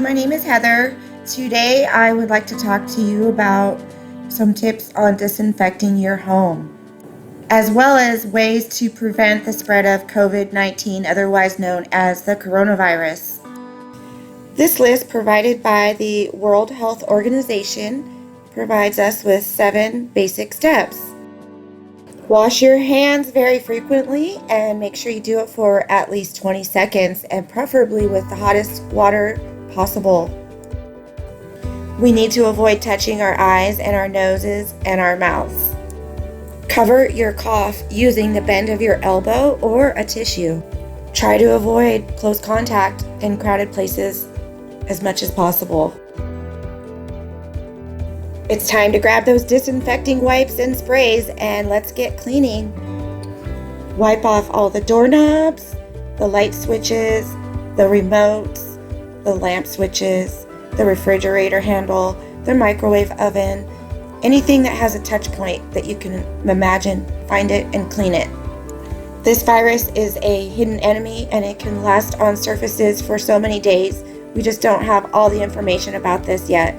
my name is Heather. Today I would like to talk to you about some tips on disinfecting your home, as well as ways to prevent the spread of COVID-19, otherwise known as the coronavirus. This list, provided by the World Health Organization, provides us with 7 basic steps. Wash your hands very frequently and make sure you do it for at least 20 seconds and preferably with the hottest water possible. We need to avoid touching our eyes and our noses and our mouths. Cover your cough using the bend of your elbow or a tissue. Try to avoid close contact in crowded places as much as possible. It's time to grab those disinfecting wipes and sprays and let's get cleaning. Wipe off all the doorknobs, the light switches, the remotes, the lamp switches, the refrigerator handle, the microwave oven, anything that has a touch point that you can imagine. Find it and clean it. This virus is a hidden enemy and it can last on surfaces for so many days. We just don't have all the information about this yet.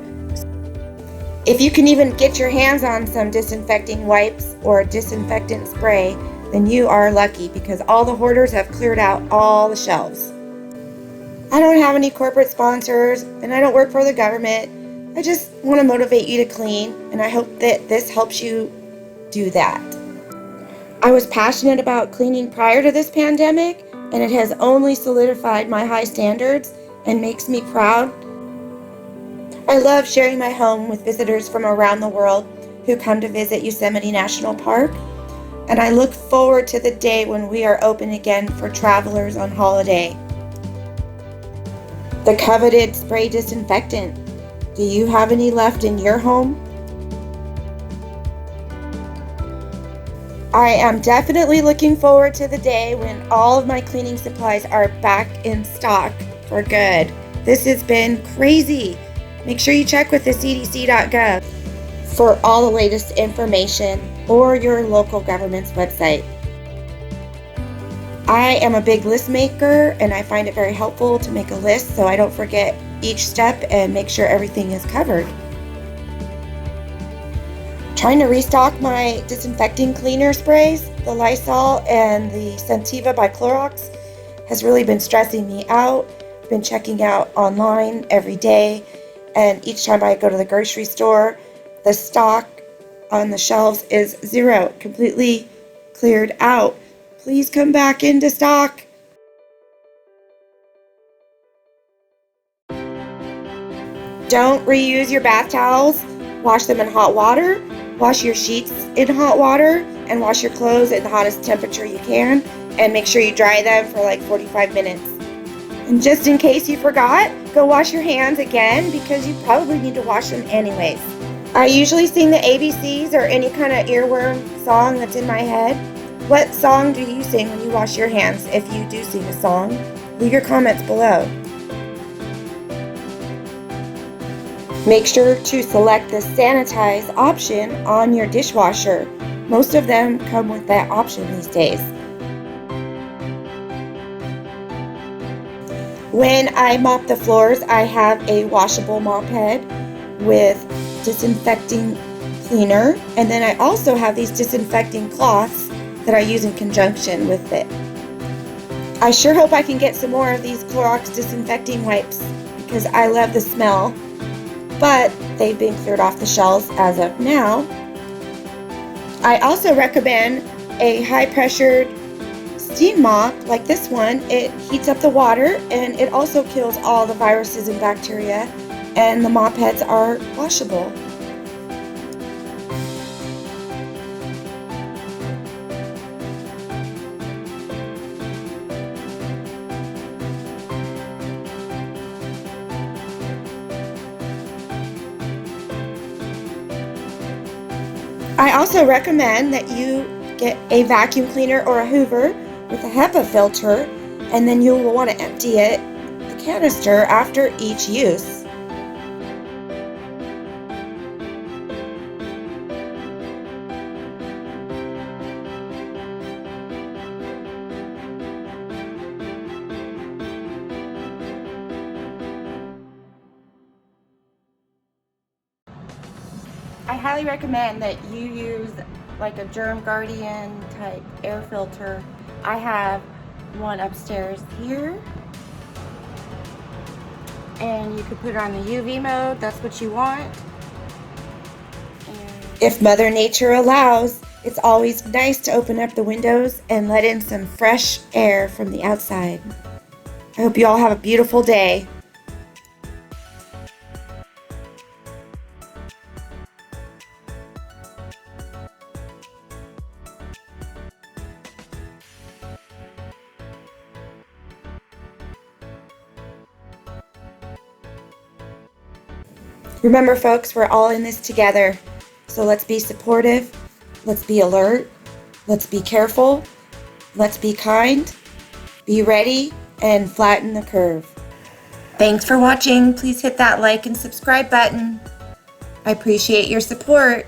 If you can even get your hands on some disinfecting wipes or disinfectant spray, then you are lucky because all the hoarders have cleared out all the shelves. I don't have any corporate sponsors and I don't work for the government. I just want to motivate you to clean, and I hope that this helps you do that. I was passionate about cleaning prior to this pandemic, and it has only solidified my high standards and makes me proud. I love sharing my home with visitors from around the world who come to visit Yosemite National Park, and I look forward to the day when we are open again for travelers on holiday. The coveted spray disinfectant. Do you have any left in your home? I am definitely looking forward to the day when all of my cleaning supplies are back in stock for good. This has been crazy. Make sure you check with the cdc.gov for all the latest information or your local government's website. I am a big list maker and I find it very helpful to make a list so I don't forget each step and make sure everything is covered. Trying to restock my disinfecting cleaner sprays, the Lysol and the Scentiva by Clorox, has really been stressing me out. I've been checking out online every day, and each time I go to the grocery store, the stock on the shelves is 0, completely cleared out. Please come back into stock. Don't reuse your bath towels. Wash them in hot water. Wash your sheets in hot water and wash your clothes at the hottest temperature you can, and make sure you dry them for like 45 minutes. And just in case you forgot, go wash your hands again because you probably need to wash them anyways. I usually sing the ABCs or any kind of earworm song that's in my head. What song do you sing when you wash your hands? If you do sing a song, leave your comments below. Make sure to select the Sanitize option on your dishwasher. Most of them come with that option these days. When I mop the floors, I have a washable mop head with disinfecting cleaner, and then I also have these disinfecting cloths that I use in conjunction with it. I sure hope I can get some more of these Clorox disinfecting wipes because I love the smell, but they've been cleared off the shelves as of now. I also recommend a high-pressured steam mop like this one. It heats up the water and it also kills all the viruses and bacteria, and the mop heads are washable. I also recommend that you get a vacuum cleaner or a Hoover with a HEPA filter, and then you will want to empty the canister after each use. I highly recommend that you use like a Germ Guardian type air filter. I have one upstairs here. And you could put it on the UV mode, that's what you want. If Mother Nature allows, it's always nice to open up the windows and let in some fresh air from the outside. I hope you all have a beautiful day. Remember, folks, we're all in this together. So let's be supportive, let's be alert, let's be careful, let's be kind, be ready, and flatten the curve. Thanks for watching. Please hit that like and subscribe button. I appreciate your support.